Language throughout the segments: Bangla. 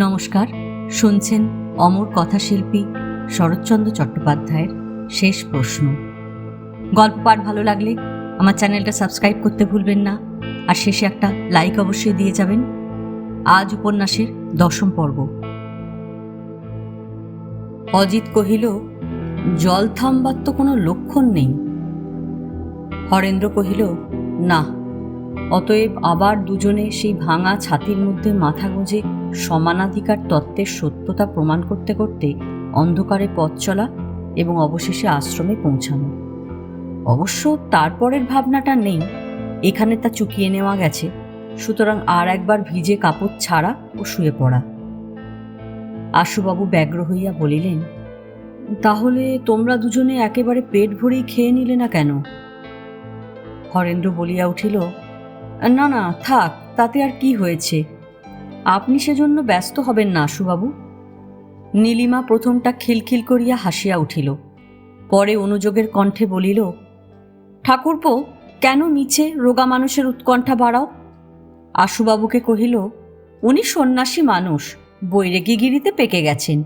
নমস্কার, শুনছেন অমর কথাশিল্পী শরৎচন্দ্র চট্টোপাধ্যায়ের শেষ প্রশ্ন। গল্প পাঠ ভালো লাগলে আমার চ্যানেলটা সাবস্ক্রাইব করতে ভুলবেন না, আর শেষে একটা লাইক অবশ্যই দিয়ে যাবেন। আজ উপন্যাসের 10ম পর্ব। অজিত কহিল, জল থামবার তো কোনো লক্ষণ নেই। হরেন্দ্র কহিল, না। অতএব আবার দুজনে সেই ভাঙা ছাতির মধ্যে মাথা গুঁজে সমানাধিকার তত্ত্বের সত্যতা প্রমাণ করতে করতে অন্ধকারে পথ চলা এবং অবশেষে আশ্রমে পৌঁছানো। অবশ্য তারপরের ভাবনাটা নেই, এখানে তা চুকিয়ে নেওয়া গেছে। সুতরাং আর একবার ভিজে কাপড় ছাড়া ও শুয়ে পড়া। আশুবাবু ব্যগ্র হইয়া বলিলেন, তাহলে তোমরা দুজনে একেবারে পেট ভরেই খেয়ে নিলে না কেন? হরেন্দ্র বলিয়া উঠিল, না না, থাক, তাতে আর কি হয়েছে? আপনি সেজন্য ব্যস্ত হবেন না আশুবাবু। নীলিমা প্রথমটা খিলখিল করিয়া হাসিয়া উঠিল, পরে অনুযোগের কণ্ঠে বলিল, ঠাকুরপো, কেন মিছে রোগা মানুষের উৎকণ্ঠা বাড়াও? আশুবাবুকে কহিল, উনি সন্ন্যাসী মানুষ, বৈরাগীগিরিতে পেকে গেছেন,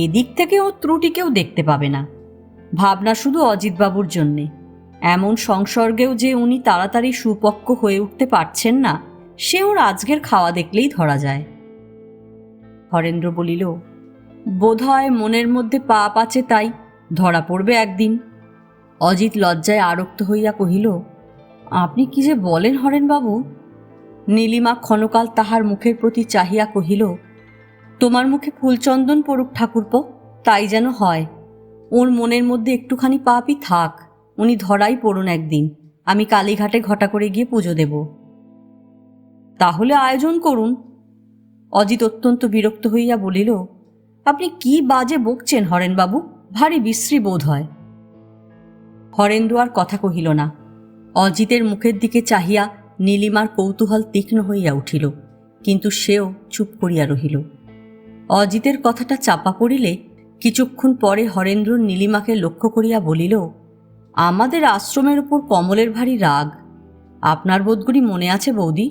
এদিক থেকে ও ত্রুটি কেউ দেখতে পাবে না। ভাবনা শুধু অজিতবাবুর জন্যে। এমন সংসর্গেও যে উনি তাড়াতাড়ি সুপক্ক হয়ে উঠতে পারছেন না, সে ওর আজকের খাওয়া দেখলেই ধরা যায়। হরেন্দ্র বলিল, বোধহয় মনের মধ্যে পাপ আছে, তাই ধরা পড়বে একদিন। অজিত লজ্জায় আরক্ত হইয়া কহিল, আপনি কি যে বলেন হরেনবাবু? নীলিমা ক্ষণকাল তাহার মুখের প্রতি চাহিয়া কহিল, তোমার মুখে ফুলচন্দন পড়ুক ঠাকুরপো, তাই যেন হয়। ওর মনের মধ্যে একটুখানি পাপই থাক, উনি ধরাই পড়ুন একদিন, আমি কালীঘাটে ঘটা করে গিয়ে পুজো দেব। তাহলে আয়োজন করুন। অজিত অত্যন্ত বিরক্ত হইয়া বলিল, আপনি কি বাজে বকছেন হরেনবাবু, ভারী বিশ্রী বোধ হয়। হরেন্দ্র আর কথা কহিল না। অজিতের মুখের দিকে চাহিয়া নীলিমার কৌতূহল তীক্ষ্ণ হইয়া উঠিল, কিন্তু সেও চুপ করিয়া রহিল। অজিতের কথাটা চাপা পড়িলে কিছুক্ষণ পরে হরেন্দ্র নীলিমাকে লক্ষ্য করিয়া বলিল, আমাদের আশ্রমের ওপর কমলের ভারী রাগ, আপনার বোধকরি মনে আছে বৌদি?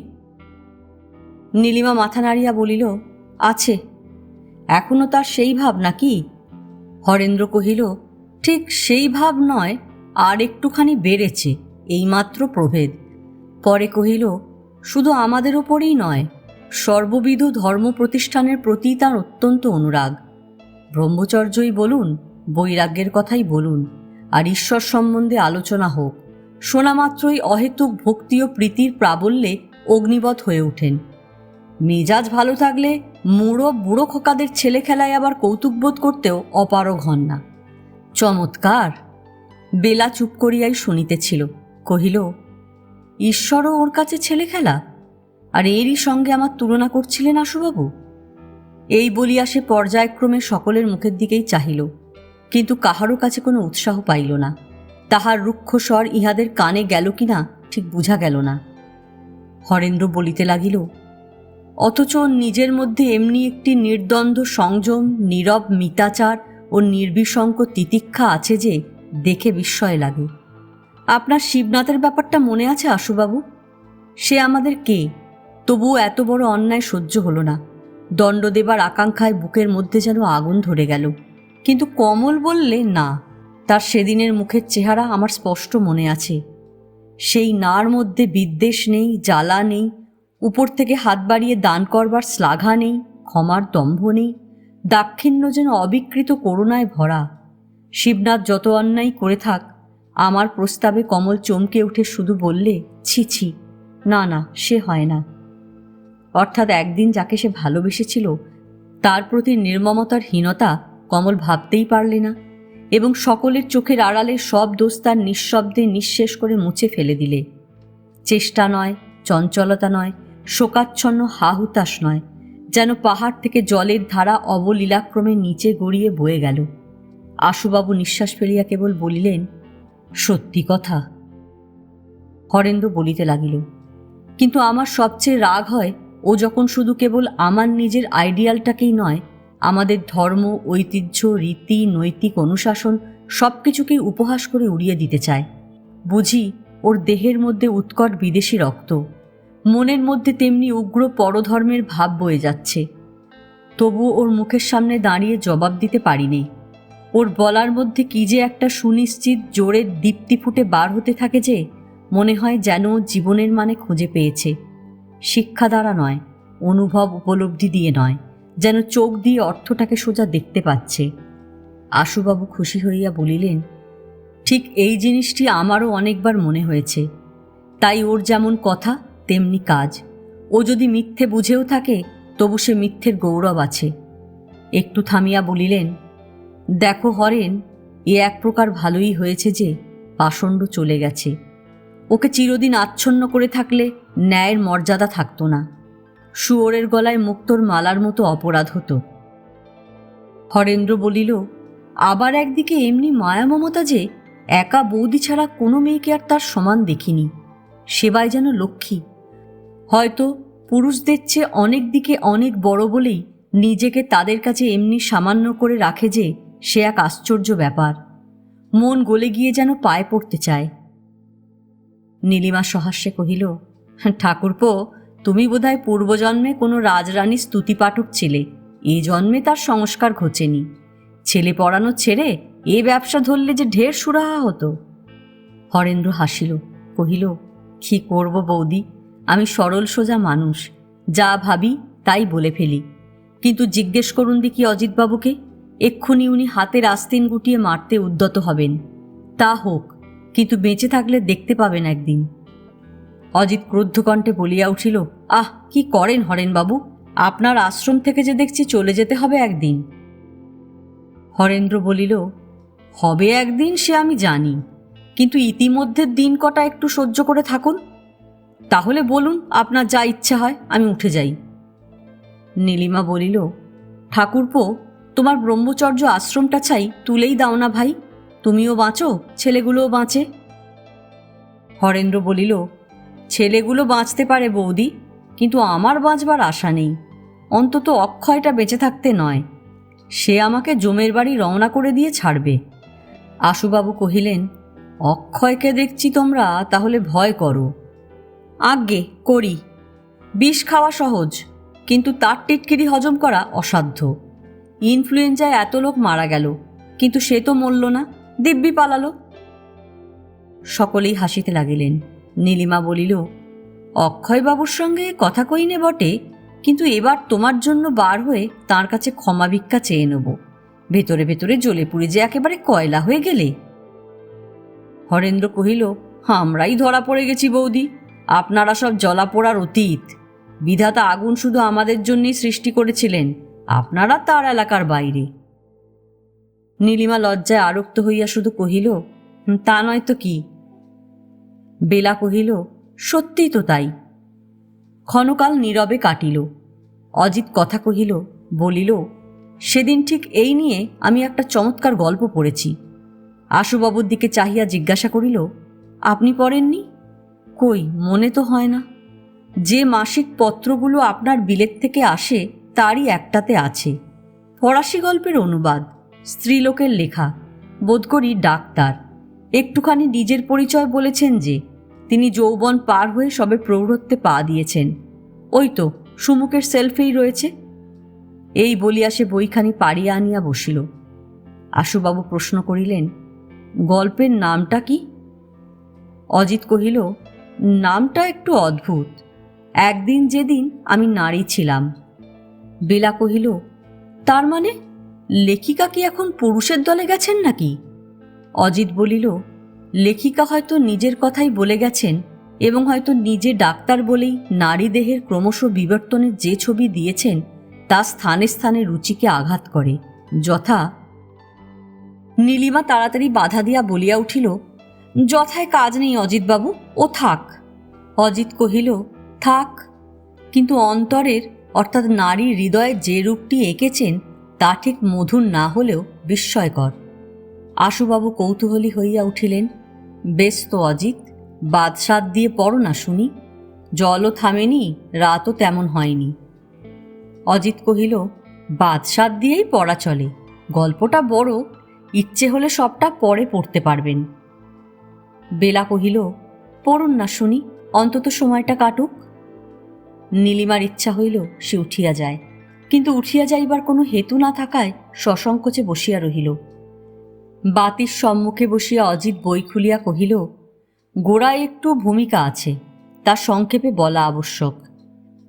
নীলিমা মাথা নাড়িয়া বলিল, আছে। এখনো তার সেই ভাব নাকি? হরেন্দ্র কহিল, ঠিক সেই ভাব নয়, আর একটুখানি বেড়েছে, এইমাত্র প্রভেদ। পরে কহিল, শুধু আমাদের ওপরেই নয়, সর্ববিধ ধর্ম প্রতিষ্ঠানের প্রতি তার অত্যন্ত অনুরাগ। ব্রহ্মচর্যই বলুন, বৈরাগ্যের কথাই বলুন, আর ঈশ্বর সম্বন্ধে আলোচনা হোক, শোনা মাত্রই অহেতুক ভক্তি ও প্রীতির প্রাবল্যে অগ্নিবৎ হয়ে ওঠেন। মেজাজ ভালো থাকলে মুড়ো বুড়ো খোকাদের ছেলে খেলায় আবার কৌতুকবোধ করতেও অপারগ হন না। চমৎকার। বেলা চুপ করিয়াই শুনিতেছিল, কহিল, ঈশ্বরও ওর কাছে ছেলে খেলা, আর এরই সঙ্গে আমার তুলনা করছিলেন আশুবাবু? এই বলিয়া সে পর্যায়ক্রমে সকলের মুখের দিকেই চাহিল, কিন্তু কাহারও কাছে কোনো উৎসাহ পাইল না। তাহার রুক্ষ স্বর ইহাদের কানে গেল কিনা ঠিক বুঝা গেল না। হরেন্দ্র বলিতে লাগিল, অথচ নিজের মধ্যে এমনি একটি নির্দ্বন্দ্ব সংযম, নীরব মিতাচার ও নির্বিশঙ্ক তিতিক্ষা আছে যে দেখে বিস্ময় লাগে। আপনার শিবনাথের ব্যাপারটা মনে আছে আশুবাবু? সে আমাদের কে, তবুও এত বড় অন্যায় সহ্য হলো না। দণ্ড দেবার আকাঙ্ক্ষায় বুকের মধ্যে যেন আগুন ধরে গেল। কিন্তু কমল বললে না। তার সেদিনের মুখের চেহারা আমার স্পষ্ট মনে আছে। সেই নার মধ্যে বিদ্বেষ নেই, জ্বালা নেই, উপর থেকে হাত বাড়িয়ে দান করবার শ্লাঘা নেই, ক্ষমার দম্ভ নেই, দাক্ষিণ্য যেন অবিকৃত করুণায় ভরা। শিবনাথ যত অন্যায় করে থাক, আমার প্রস্তাবে কমল চমকে উঠে শুধু বললে, ছি ছি, না না, সে হয় না। অর্থাৎ একদিন যাকে সে ভালোবেসেছিল তার প্রতি নির্মমতার হীনতা কমল ভাবতেই পারলে না, এবং সকলের চোখের আড়ালে সব দোষ তার নিঃশব্দে নিঃশেষ করে মুছে ফেলে দিলে। চেষ্টা নয়, চঞ্চলতা নয়, শোকাচ্ছন্ন হাহুতাশ নয়, যেন পাহাড় থেকে জলের ধারা অবলীলাক্রমে নিচে গড়িয়ে বয়ে গেল। আশুবাবু নিঃশ্বাস ফেলিয়া কেবল বলিলেন, সত্যি কথা। হরেন্দ্র বলিতে লাগিল, কিন্তু আমার সবচেয়ে রাগ হয় ও যখন শুধু কেবল আমার নিজের আইডিয়ালটাকেই নয়, আমাদের ধর্ম, ঐতিহ্য, রীতি, নৈতিক অনুশাসন সব কিছুকেই উপহাস করে উড়িয়ে দিতে চায়। বুঝি ওর দেহের মধ্যে উৎকট বিদেশি রক্ত, মনের মধ্যে তেমনি উগ্র পরধর্মের ভাব বয়ে যাচ্ছে। তবু ওর মুখের সামনে দাঁড়িয়ে জবাব দিতে পারিনি। ওর বলার মধ্যে কি যে একটা সুনিশ্চিত জোরের দীপ্তি ফুটে বার হতে থাকে যে মনে হয় যেন জীবনের মানে খুঁজে পেয়েছে। শিক্ষা দ্বারা নয়, অনুভব উপলব্ধি দিয়ে নয়, যেন চোখ দিয়ে অর্থটাকে সোজা দেখতে পাচ্ছে। আশুবাবু খুশি হইয়া বলিলেন, ঠিক এই জিনিসটি আমারও অনেকবার মনে হয়েছে। তাই ওর যেমন কথা তেমনি কাজ। ও যদি মিথ্যে বুঝেও থাকে তবু সে মিথ্যের গৌরব আছে। একটু থামিয়া বলিলেন, দেখো হরেন, এ এক প্রকার ভালোই হয়েছে যে পাষণ্ড চলে গেছে। ওকে চিরদিন আচ্ছন্ন করে থাকলে ন্যায়ের মর্যাদা থাকত না। শুয়োরের গলায় মুক্তোর মালার মতো অপরাধ হতো। হরেন্দ্র বলিল, আবার একদিকে এমনি মায়া মমতা যে একা বৌদি ছাড়া কোনো মেয়েকে আর তার সমান দেখিনি। সেবায় যেন লক্ষ্মী। হয়তো পুরুষদের চেয়ে অনেক দিকে অনেক বড় বলেই নিজেকে তাদের কাছে এমনি সামান্য করে রাখে যে সে এক আশ্চর্য ব্যাপার। মন গলে গিয়ে যেন পায়ে পড়তে চায়। নীলিমা সহাস্যে কহিল, ঠাকুরপো, তুমি বোধহয় পূর্বজন্মে কোনো রাজরানীর স্তুতি পাঠক ছিলে। এ জন্মে তার সংস্কার ঘোচেনি। ছেলে পড়ানো ছেড়ে এ ব্যবসা ধরলে যে ঢের সুরাহা হতো। হরেন্দ্র হাসিল, কহিল, কি করব বৌদি, আমি সরল সোজা মানুষ, যা ভাবি তাই বলে ফেলি। কিন্তু জিজ্ঞেস করুন দেখি অজিতবাবুকে, এক্ষুনি উনি হাতের আস্তিন গুটিয়ে মারতে উদ্যত হবেন। তা হোক, কিন্তু বেঁচে থাকলে দেখতে পাবেন একদিন। অজিত ক্রুদ্ধকণ্ঠে বলিয়া উঠিল, আহ, কি করেন হরেনবাবু, আপনার আশ্রম থেকে যে দেখছি চলে যেতে হবে একদিন। হরেন্দ্র বলিল, হবে একদিন সে আমি জানি, কিন্তু ইতিমধ্যে দিন কটা একটু সহ্য করে থাকুন। তাহলে বলুন, আপনার যা ইচ্ছা হয়, আমি উঠে যাই। নীলিমা বলিল, ঠাকুরপো, তোমার ব্রহ্মচর্য আশ্রমটা চাই তুলেই দাও না ভাই, তুমিও বাঁচো, ছেলেগুলোও বাঁচে। হরেন্দ্র বলিল, ছেলেগুলো বাঁচতে পারে বৌদি, কিন্তু আমার বাঁচবার আশা নেই, অন্তত অক্ষয়টা বেঁচে থাকতে নয়। সে আমাকে জমের বাড়ি রওনা করে দিয়ে ছাড়বে। আশুবাবু কহিলেন, অক্ষয়কে দেখছি তোমরা তাহলে ভয় করো। আজ্ঞে করি। বিষ খাওয়া সহজ, কিন্তু তার টিটকিরি হজম করা অসাধ্য। ইনফ্লুয়েঞ্জায় এত লোক মারা গেল, কিন্তু সে তো মরল না, দিব্যি পালালো। সকলেই হাসিতে লাগিলেন। নীলিমা বলিল, অক্ষয়বাবুর সঙ্গে কথা কইনে বটে, কিন্তু এবার তোমার জন্য বার হয়ে তার কাছে ক্ষমা ভিক্ষা চেয়ে নেব। ভেতরে ভেতরে জ্বলে পুড়ে যে একেবারে কয়লা হয়ে গেলে। হরেন্দ্র কহিল, আমরাই ধরা পড়ে গেছি বৌদি, আপনারা সব জ্বলা পোড়ার অতীত। বিধাতা আগুন শুধু আমাদের জন্যই সৃষ্টি করেছিলেন, আপনারা তার এলাকার বাইরে। নীলিমা লজ্জায় আরক্ত হইয়া শুধু কহিল, তা নয় তো কি। বেলা কহিল, সত্যিই তো তাই। ক্ষণকাল নীরবে কাটিল। অজিত কথা কহিল, বলিল, সেদিন ঠিক এই নিয়ে আমি একটা চমৎকার গল্প পড়েছি। আশুবাবুর দিকে চাহিয়া জিজ্ঞাসা করিল, আপনি পড়েননি? কই, মনে তো হয় না। যে মাসিক পত্রগুলো আপনার বিলেত থেকে আসে তারই একটাতে আছে ফরাসি গল্পের অনুবাদ, স্ত্রীলোকের লেখা, বোধ করি ডাক্তার। একটুখানি নিজের পরিচয় বলেছেন যে তিনি যৌবন পার হয়ে সবে প্রৌঢ়ত্বে পা দিয়েছেন। ওই তো সুমুখের সেলফেই রয়েছে। এই বলিয়া সে বইখানি পাড়িয়া আনিয়া বসিল। আশুবাবু প্রশ্ন করিলেন, গল্পের নামটা কি? অজিত কহিল, নামটা একটু অদ্ভুত, একদিন যেদিন আমি নারী ছিলাম। বেলা কহিল, তার মানে লেখিকা কি এখন পুরুষের দলে গেছেন নাকি? অজিত বলিল, লেখিকা হয়তো নিজের কথাই বলে গেছেন, এবং হয়তো নিজে ডাক্তার বলেই নারী দেহের ক্রমশ বিবর্তনের যে ছবি দিয়েছেন তা স্থানে স্থানে রুচিকে আঘাত করে, যথা। নীলিমা তাড়াতাড়ি বাধা দিয়া বলিয়া উঠিল, যথায় কাজ নেই অজিতবাবু, ও থাক। অজিত কহিল, থাক, কিন্তু অন্তরের অর্থাৎ নারীর হৃদয়ে যে রূপটি এঁকেছেন তা ঠিক মধুর না হলেও বিস্ময়কর। আশুবাবু কৌতূহলী হইয়া উঠিলেন, বেশ তো অজিত, বাদশাদ দিয়ে পড়ো না শুনি, জলও থামেনি, রাতও তেমন হয়নি। অজিত কহিল, বাদশাদ দিয়েই পড়া চলে, গল্পটা বড়, ইচ্ছে হলে সবটা পরে পড়তে পারবেন। বেলা কহিল, পড়ুন না শুনি, অন্তত সময়টা কাটুক। নীলিমার ইচ্ছা হইল সে উঠিয়া যায়, কিন্তু উঠিয়া যাইবার কোনো হেতু না থাকায় সসংকোচে বসিয়া রহিল। বাতির সম্মুখে বসিয়া অজিত বই খুলিয়া কহিল, গোড়ায় একটু ভূমিকা আছে, তা সংক্ষেপে বলা আবশ্যক।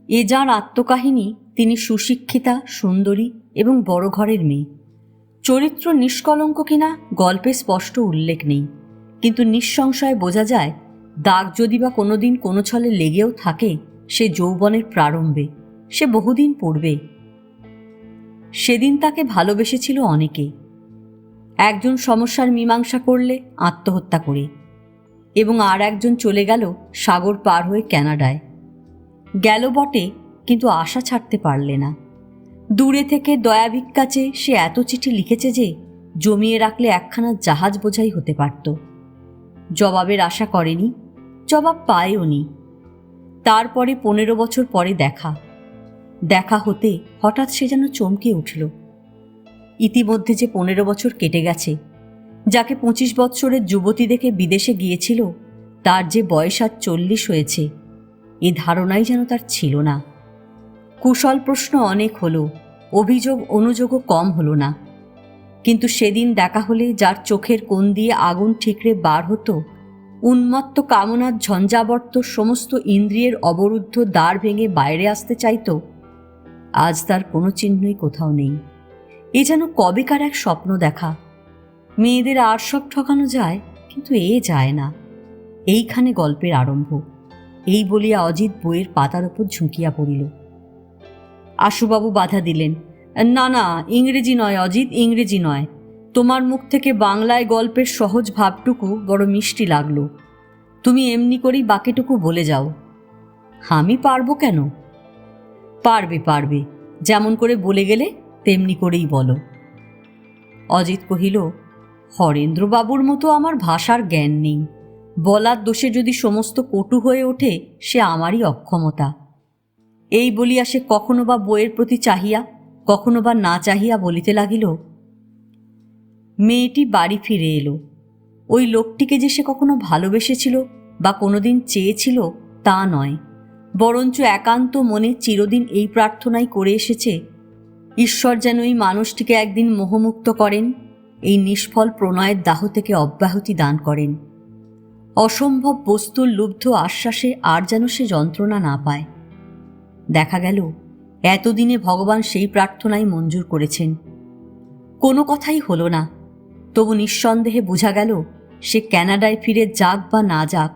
এ যাঁর আত্মকাহিনী, তিনি সুশিক্ষিতা, সুন্দরী এবং বড় ঘরের মেয়ে। চরিত্র নিষ্কলঙ্ক কিনা গল্পে স্পষ্ট উল্লেখ নেই, কিন্তু নিঃসংশয়ে বোঝা যায় দাগ যদি বা কোনোদিন কোনো ছলে লেগেও থাকে, সে যৌবনের প্রারম্ভে, সে বহুদিন পূর্বে। সেদিন তাকে ভালোবেসেছিল অনেকে। একজন সমস্যার মীমাংসা করলে আত্মহত্যা করে, এবং আর একজন চলে গেল সাগর পার হয়ে ক্যানাডায়। গেল বটে, কিন্তু আশা ছাড়তে পারলে না। দূরে থেকে দয়াভিক্ষা চেয়ে সে এত চিঠি লিখেছে যে জমিয়ে রাখলে একখানা জাহাজ বোঝাই হতে পারত। জবাবের আশা করেনি, জবাব পায়ওনি। তারপরে 15 বছর পরে দেখা হতে হঠাৎ সে যেন চমকে উঠল। ইতিমধ্যে যে 15 বছর কেটে গেছে, যাকে 25 বৎসরের যুবতী দেখে বিদেশে গিয়েছিল, তার যে বয়স আজ 40 হয়েছে, এ ধারণাই যেন তার ছিল না। কুশল প্রশ্ন অনেক হলো, অভিযোগ অনুযোগও কম হলো না। কিন্তু সেদিন দেখা হলে যার চোখের কোণ দিয়ে আগুন ঠিকরে বার হতো, উন্মত্ত কামনার ঝঞ্ঝাবর্ত সমস্ত ইন্দ্রিয়ের অবরুদ্ধ দ্বার ভেঙে বাইরে আসতে চাইত, আজ তার কোনো চিহ্নই কোথাও নেই। এ যেন কবেকার এক স্বপ্ন দেখা। মেয়েদের আর সব ঠকানো যায়, কিন্তু এ যায় না। এইখানে গল্পের আরম্ভ। এই বলিয়া অজিত বইয়ের পাতার উপর ঝুঁকিয়া পড়িল। আশুবাবু বাধা দিলেন, না না, ইংরেজি নয় অজিত, ইংরেজি নয়। তোমার মুখ থেকে বাংলায় গল্পের সহজ ভাবটুকু বড় মিষ্টি লাগলো। তুমি এমনি করেই বাকিটুকু বলে যাও। আমি পারবো কেন? পারবে, যেমন করে বলে গেলে তেমনি করেই বলো। অজিত কহিল, হরেন্দ্রবাবুর মতো আমার ভাষার জ্ঞান নেই। বলার দোষে যদি সমস্ত কটু হয়ে ওঠে, সে আমারই অক্ষমতা। এই বলিয়া সে কখনো বা বইয়ের প্রতি চাহিয়া, কখনো বা না চাহিয়া বলিতে লাগিল, মেয়েটি বাড়ি ফিরে এলো। ওই লোকটিকে যে সে কখনো ভালোবেসেছিল বা কোনোদিন চেয়েছিল তা নয়, বরঞ্চ একান্ত মনে চিরদিন এই প্রার্থনাই করে এসেছে, ঈশ্বর যেন এই মানুষটিকে একদিন মোহমুক্ত করেন, এই নিষ্ফল প্রণয়ের দাহ থেকে অব্যাহতি দান করেন। অসম্ভব বস্তুর লুব্ধ আশ্বাসে আর যেন সে যন্ত্রণা না পায়। দেখা গেল এতদিনে ভগবান সেই প্রার্থনাই মঞ্জুর করেছেন। কোনো কথাই হলো না, তবু নিঃসন্দেহে বোঝা গেল সে ক্যানাডায় ফিরে যাক বা না যাক,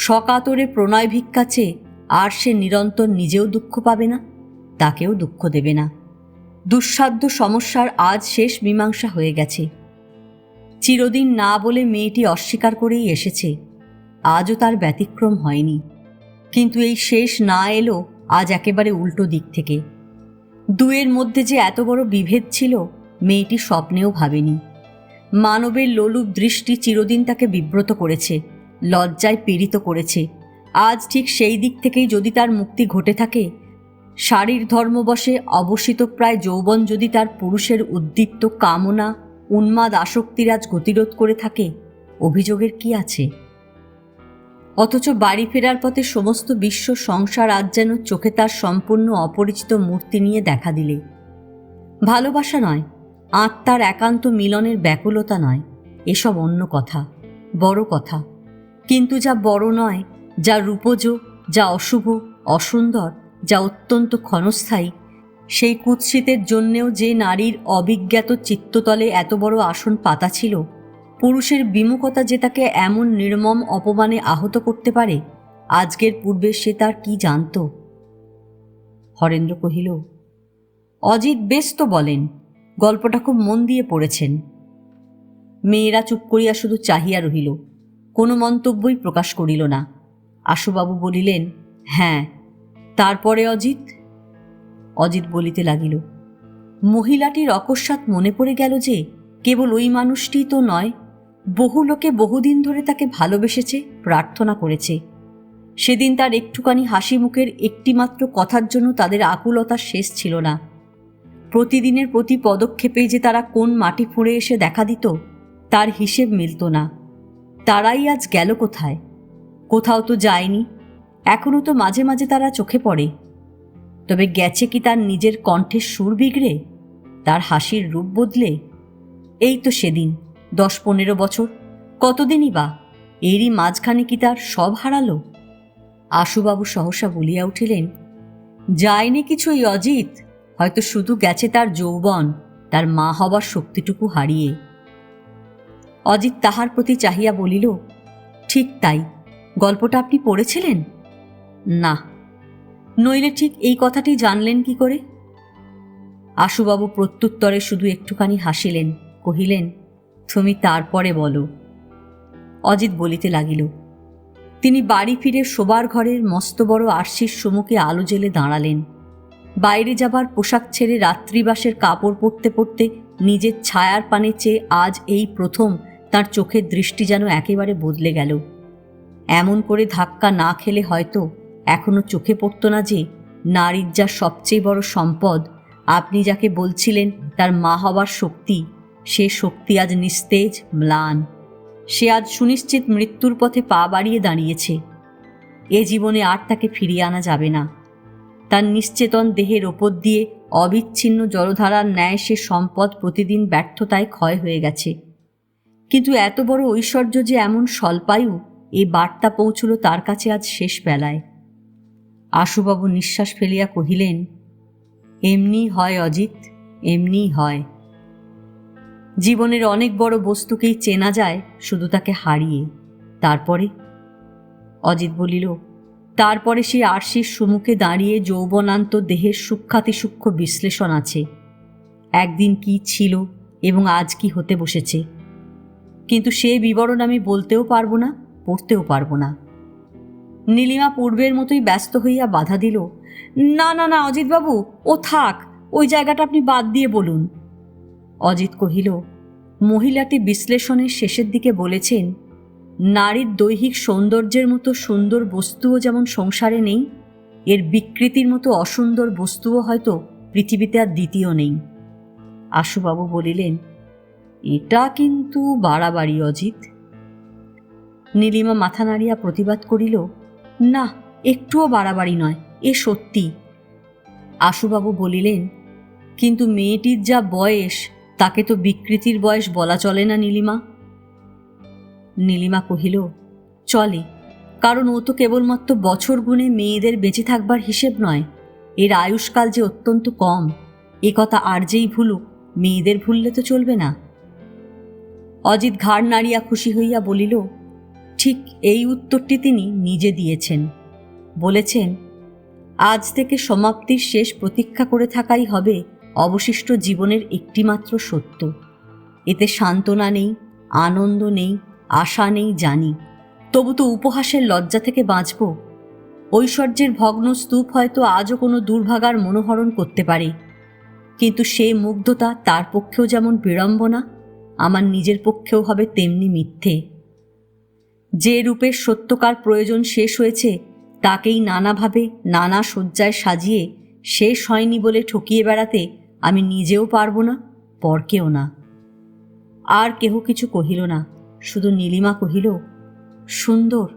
সকাতরে প্রণয় ভিক্ষা চেয়ে আর সে নিরন্তর নিজেও দুঃখ পাবে না, তাকেও দুঃখ দেবে না। দুঃসাধ্য সমস্যার আজ শেষ মীমাংসা হয়ে গেছে। চিরদিন না বলে মেয়েটি অস্বীকার করেই এসেছে, আজও তার ব্যতিক্রম হয়নি। কিন্তু এই শেষ না এলো আজ একেবারে উল্টো দিক থেকে। দুয়ের মধ্যে যে এত বড় বিভেদ ছিল, মেয়েটি স্বপ্নেও ভাবেনি। মানবের লোলুপ দৃষ্টি চিরদিন তাকে বিব্রত করেছে, লজ্জায় পীড়িত করেছে। আজ ঠিক সেই দিক থেকেই যদি তার মুক্তি ঘটে থাকে, শারীর ধর্মবশে অবসিতপ্রায় যৌবন যদি তার পুরুষের উদ্দীপ্ত কামনা, উন্মাদ আসক্তির আজ গতিরোধ করে থাকে, অভিযোগের কি আছে? অথচ বাড়ি ফেরার পথে সমস্ত বিশ্ব সংসার আজ যেন চোখে তার সম্পূর্ণ অপরিচিত মূর্তি নিয়ে দেখা দিলে। ভালোবাসা নয়, আত্মার একান্ত মিলনের ব্যাকুলতা নয়, এসব অন্য কথা, বড় কথা। কিন্তু যা বড় নয়, যা রূপজ, যা অশুভ, অসুন্দর, যা অত্যন্ত ক্ষণস্থায়ী, সেই কুৎসিতের জন্যেও যে নারীর অবিজ্ঞাত চিত্ততলে এত বড় আসন পাতা ছিল, পুরুষের বিমুখতা যে তাকে এমন নির্মম অপমানে আহত করতে পারে, আজকের পূর্বে সে তার কি জানত? হরেন্দ্র কহিল, অজিত বেশ তো বলেন, গল্পটা খুব মন দিয়ে পড়েছেন। মেয়েরা চুপ করিয়া শুধু চাহিয়া রহিল, কোনো মন্তব্যই প্রকাশ করিল না। আশুবাবু বলিলেন, হ্যাঁ, তারপরে অজিত? অজিত বলিতে লাগিল, মহিলাটির অকস্মাৎ মনে পড়ে গেল যে কেবল ওই মানুষটিই তো নয়, বহু লোকে বহুদিন ধরে তাকে ভালোবেসেছে, প্রার্থনা করেছে। সেদিন তার একটুখানি হাসি মুখের একটিমাত্র কথার জন্য তাদের আকুলতার শেষ ছিল না। প্রতিদিনের প্রতি পদক্ষেপেই যে তারা কোন মাটি ফুঁড়ে এসে দেখা দিত, তার হিসেব মিলত না। তারাই আজ গেল কোথায়? কোথাও তো যায়নি, এখনও তো মাঝে মাঝে তারা চোখে পড়ে। তবে গেছে কি তার নিজের কণ্ঠের সুর বিগড়ে, তার হাসির রূপ বদলে? এই তো সেদিন 10-15 বছর, কতদিনই বা, এরই মাঝখানে কি তার সব হারালো? আশুবাবু সহসা বলিয়া উঠিলেন, যায়নি কিছুই অজিত, হয়তো শুধু গেছে তার যৌবন, তার মা হবার শক্তিটুকু হারিয়ে। অজিত তাহার প্রতি চাহিয়া বলিল, ঠিক তাই। গল্পটা আপনি পড়েছিলেন? না। নইলে ঠিক এই কথাটি জানলেন কি করে? আশুবাবু প্রত্যুত্তরে শুধু একটুখানি হাসিলেন, কহিলেন, তুমি তারপরে বলো। অজিত বলিতে লাগিল, তিনি বাড়ি ফিরে শোবার ঘরের মস্ত বড় আরশির সম্মুখে আলো জ্বেলে দাঁড়ালেন। বাইরে যাবার পোশাক ছেড়ে রাত্রিবাসের কাপড় পরতে পরতে নিজের ছায়ার পানে চেয়ে আজ এই প্রথম তার চোখের দৃষ্টি যেন একেবারে বদলে গেল। এমন করে ধাক্কা না খেলে হয়তো এখনো চোখে পড়ত না যে নারীর যা সবচেয়ে বড় সম্পদ, আপনি যাকে বলছিলেন তার মা হবার শক্তি, সে শক্তি আজ নিস্তেজ, ম্লান। সে আজ সুনিশ্চিত মৃত্যুর পথে পা বাড়িয়ে দাঁড়িয়েছে। এ জীবনে আর তাকে ফিরিয়ে আনা যাবে না। তার নিশ্চেতন দেহের ওপর দিয়ে অবিচ্ছিন্ন জলধারার ন্যায় সে সম্পদ প্রতিদিন ব্যর্থতায় ক্ষয় হয়ে গেছে। কিন্তু এত বড় ঐশ্বর্য যে এমন স্বল্পায়ু, এই বার্তা পৌঁছল তার কাছে আজ শেষ বেলায়। আশুবাবু নিঃশ্বাস ফেলিয়া কহিলেন, এমনি হয় অজিত, এমনি হয়। জীবনের অনেক বড় বস্তুকেই চেনা যায় শুধু তাকে হারিয়ে। তারপরে? অজিত বলিল, তারপরে সেই আরশির সম্মুখে দাঁড়িয়ে যৌবনান্ত দেহের সূক্ষ্মাতিসূক্ষ্ম বিশ্লেষণ আছে। একদিন কি ছিল এবং আজ কি হতে বসেছে, কিন্তু সে বিবরণ আমি বলতেও পারবো না, পড়তেও পারবো না। নীলিমা পূর্বের মতোই ব্যস্ত হইয়া বাধা দিল, না না না অজিতবাবু, ও থাক, ওই জায়গাটা আপনি বাদ দিয়ে বলুন। অজিত কহিল, মহিলাটি বিশ্লেষণের শেষের দিকে বলেছেন, নারীর দৈহিক সৌন্দর্যের মতো সুন্দর বস্তুও যেমন সংসারে নেই, এর বিকৃতির মতো অসুন্দর বস্তুও হয়তো পৃথিবীতে আর দ্বিতীয় নেই। আশুবাবু বলিলেন, এটা কিন্তু বাড়াবাড়ি অজিত। নীলিমা মাথা নাড়িয়া প্রতিবাদ করিল, না, একটুও বাড়াবাড়ি নয়, এ সত্যি। আশুবাবু বলিলেন, কিন্তু মেয়েটির যা বয়স, তাকে তো বিকৃতির বয়স বলা চলে না নীলিমা। নীলিমা কহিল, চলে, কারণ ও তো কেবলমাত্র বছর গুণে মেয়েদের বেঁচে থাকবার হিসেব নয়, এর আয়ুষ্কাল যে অত্যন্ত কম, এ কথা আর যেই ভুলুক, মেয়েদের ভুললে তো চলবে না। অজিত ঘাড় নাড়িয়া খুশি হইয়া বলিল, ঠিক এই উত্তরটি তিনি নিজে দিয়েছেন। বলেছেন, আজ থেকে সমাপ্তির শেষ প্রতীক্ষা করে থাকাই হবে অবশিষ্ট জীবনের একটিমাত্র সত্য। এতে সান্ত্বনা নেই, আনন্দ নেই, আশা নেই জানি, তবু তো উপহাসের লজ্জা থেকে বাঁচব। ঐশ্বর্যের ভগ্ন স্তূপ হয়তো আজও কোনো দুর্ভাগার মনোহরণ করতে পারে, কিন্তু সে মুগ্ধতা তার পক্ষেও যেমন বিড়ম্বনা, আমার নিজের পক্ষেও হবে তেমনি মিথ্যে। যে রূপের সত্যকার প্রয়োজন শেষ হয়েছে, তাকেই নানাভাবে নানা সজ্জায় সাজিয়ে শেষ হয়নি বলে ঠকিয়ে বেড়াতে আমি নিজেও পারব না, পরকেও না। আর কেহ কিছু কহিল না, শুধু নীলিমা কহিল, সুন্দর,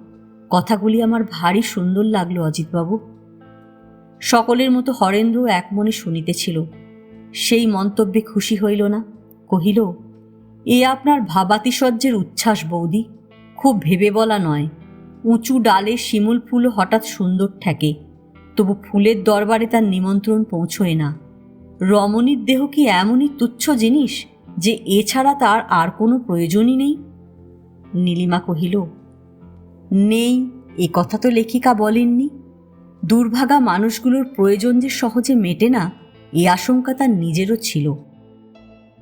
কথাগুলি আমার ভারী সুন্দর লাগলো অজিতবাবু। সকলের মতো হরেন্দ্র এক মনে শুনিতেছিল। সেই মন্তব্যে খুশি হইল না, কহিল, এ আপনার ভাবাতিশয্যের উচ্ছ্বাস বৌদি, খুব ভেবে বলা নয়। উঁচু ডালে শিমুল ফুলও হঠাৎ সুন্দর ঠেকে, তবু ফুলের দরবারে তার নিমন্ত্রণ পৌঁছয় না। রমণীর দেহ কি এমনই তুচ্ছ জিনিস যে এছাড়া তার আর কোনো প্রয়োজনই নেই? নীলিমা কহিল, নেই এ কথা তো লেখিকা বলেননি। দুর্ভাগা মানুষগুলোর প্রয়োজন যে সহজে মেটে না, এ আশঙ্কা তার নিজেরও ছিল।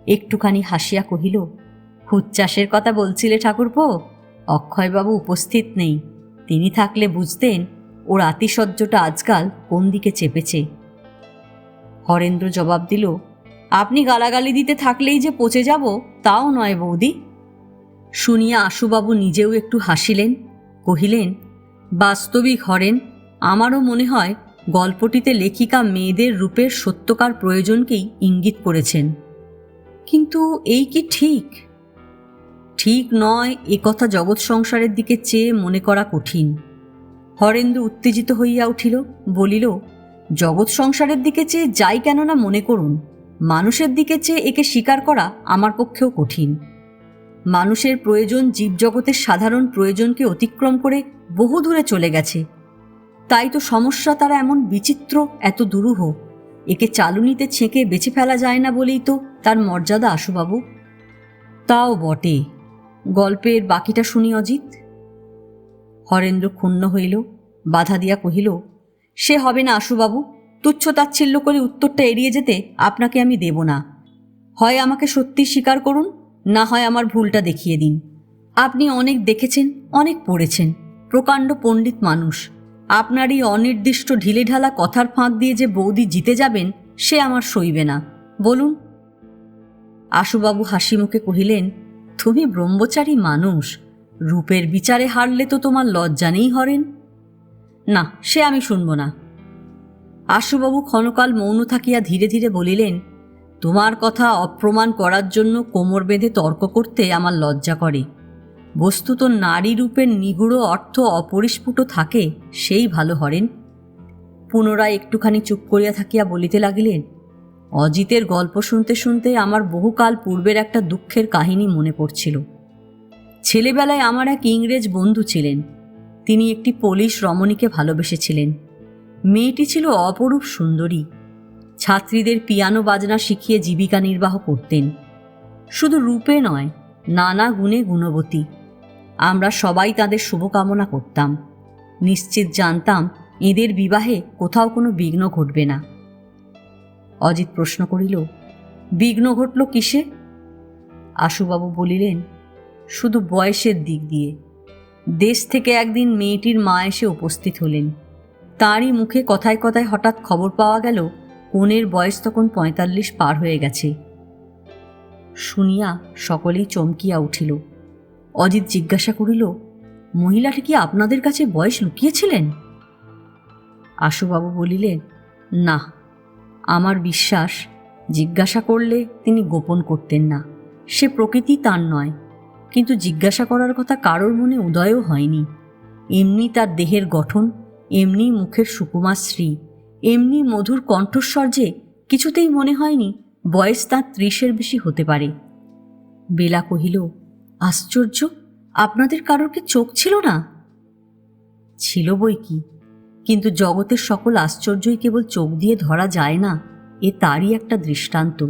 একটুখানি হাসিয়া কহিল, উচ্ছ্বাসের কথা বলছিলে ঠাকুরপো? অক্ষয়বাবু উপস্থিত নেই, তিনি থাকলে বুঝতেন ওর আতিশয্যটা আজকাল কোন দিকে চেপেছে। হরেন্দ্র জবাব দিল, আপনি গালাগালি দিতে থাকলেই যে পচে যাব তাও নয় বৌদি। শুনিয়া আশুবাবু নিজেও একটু হাসিলেন, কহিলেন, বাস্তবিক হরেন, আমারও মনে হয় গল্পটিতে লেখিকা মেয়েদের রূপের সত্যকার প্রয়োজনকেই ইঙ্গিত করেছেন। কিন্তু এই কি ঠিক? ঠিক নয় এ কথা জগৎ সংসারের দিকে চেয়ে মনে করা কঠিন। হরেন্দ্র উত্তেজিত হইয়া উঠিল, বলিল, জগৎ সংসারের দিকে চেয়ে যাই কেন না মনে করুন, মানুষের দিকে চেয়ে একে স্বীকার করা আমার পক্ষেও কঠিন। মানুষের প্রয়োজন জীবজগতের সাধারণ প্রয়োজনকে অতিক্রম করে বহু দূরে চলে গেছে। তাই তো সমস্যা তারা এমন বিচিত্র, এত দুরূহ, একে চালুনিতে ছেঁকে বেছে ফেলা যায় না বলেই তো তার মর্যাদা আশুবাবু। তাও বটে। গল্পের বাকিটা শুনি অজিত। হরেন্দ্র ক্ষুণ্ণ হইল, বাধা দিয়া কহিল, সে হবে না আশুবাবু। তুচ্ছ তাচ্ছিল্য করে উত্তরটা এড়িয়ে যেতে আপনাকে আমি দেব না। হয় আমাকে সত্যি স্বীকার করুন, না হয় আমার ভুলটা দেখিয়ে দিন। আপনি অনেক দেখেছেন, অনেক পড়েছেন, প্রকাণ্ড পণ্ডিত মানুষ। আপনার এই অনির্দিষ্ট ঢিলেঢালা কথার ফাঁক দিয়ে যে বৌদি জিতে যাবেন, সে আমার সইবে না। বলুন। আশুবাবু হাসি মুখে কহিলেন, তুমি ব্রহ্মচারী মানুষ, রূপের বিচারে হারলে তো তোমার লজ্জা নেই হরেন। না, সে আমি শুনব না। আশুবাবু ক্ষণকাল মৌন থাকিয়া ধীরে ধীরে বলিলেন, তোমার কথা অপ্রমাণ করার জন্য কোমর বেঁধে তর্ক করতে আমার লজ্জা করে। বস্তুত নারী রূপের নিগূঢ় অর্থ অপরিস্ফুট থাকে, সেই ভালো হরেন। পুনরায় একটুখানি চুপ করিয়া থাকিয়া বলিতে লাগিলেন, অজিতের গল্প শুনতে শুনতে আমার বহুকাল পূর্বের একটা দুঃখের কাহিনী মনে পড়ছিল। ছেলেবেলায় আমার এক ইংরেজ বন্ধু ছিলেন। তিনি একটি পোলিশ রমণীকে ভালোবেসেছিলেন। মেয়েটি ছিল অপরূপ সুন্দরী। ছাত্রীদের পিয়ানো বাজনা শিখিয়ে জীবিকা নির্বাহ করতেন। শুধু রূপে নয়, নানা গুণে গুণবতী। আমরা সবাই তাদের শুভকামনা করতাম। নিশ্চিত জানতাম এদের বিবাহে কোথাও কোনো বিঘ্ন ঘটবে না। অজিত প্রশ্ন করিল, বিঘ্ন ঘটল কিসে? আশুবাবু বলিলেন, শুধু বয়সের দিক দিয়ে। দেশ থেকে একদিন মেয়েটির মা এসে উপস্থিত হলেন। তাঁরই মুখে কথায় কথায় হঠাৎ খবর পাওয়া গেল কনের বয়স তখন 45 পার হয়ে গেছে। শুনিয়া সকলেই চমকিয়া উঠিল। অজিত জিজ্ঞাসা করিল, মহিলাটি কি আপনাদের কাছে বয়স লুকিয়েছিলেন? আশুবাবু বলিলেন, না, আমার বিশ্বাস জিজ্ঞাসা করলে তিনি গোপন করতেন না। সে প্রকৃতি তার নয়, কিন্তু জিজ্ঞাসা করার কথা কারোর মনে উদয়ও হয়নি। এমনি তার দেহের গঠন, এমনি মুখের সুকুমার শ্রী, এমনি মধুর কণ্ঠস্বর যে কিছুতেই মনে হয়নি বয়স তাঁর 30-এর বেশি হতে পারে। বেলা কহিল, আশ্চর্য, আপনাদের কারোর কি চোখ ছিল না? ছিল বই কি, কিন্তু জগতের সকল আশ্চর্যই কেবল চোখ দিয়ে ধরা যায় না, এ তারই একটা দৃষ্টান্ত।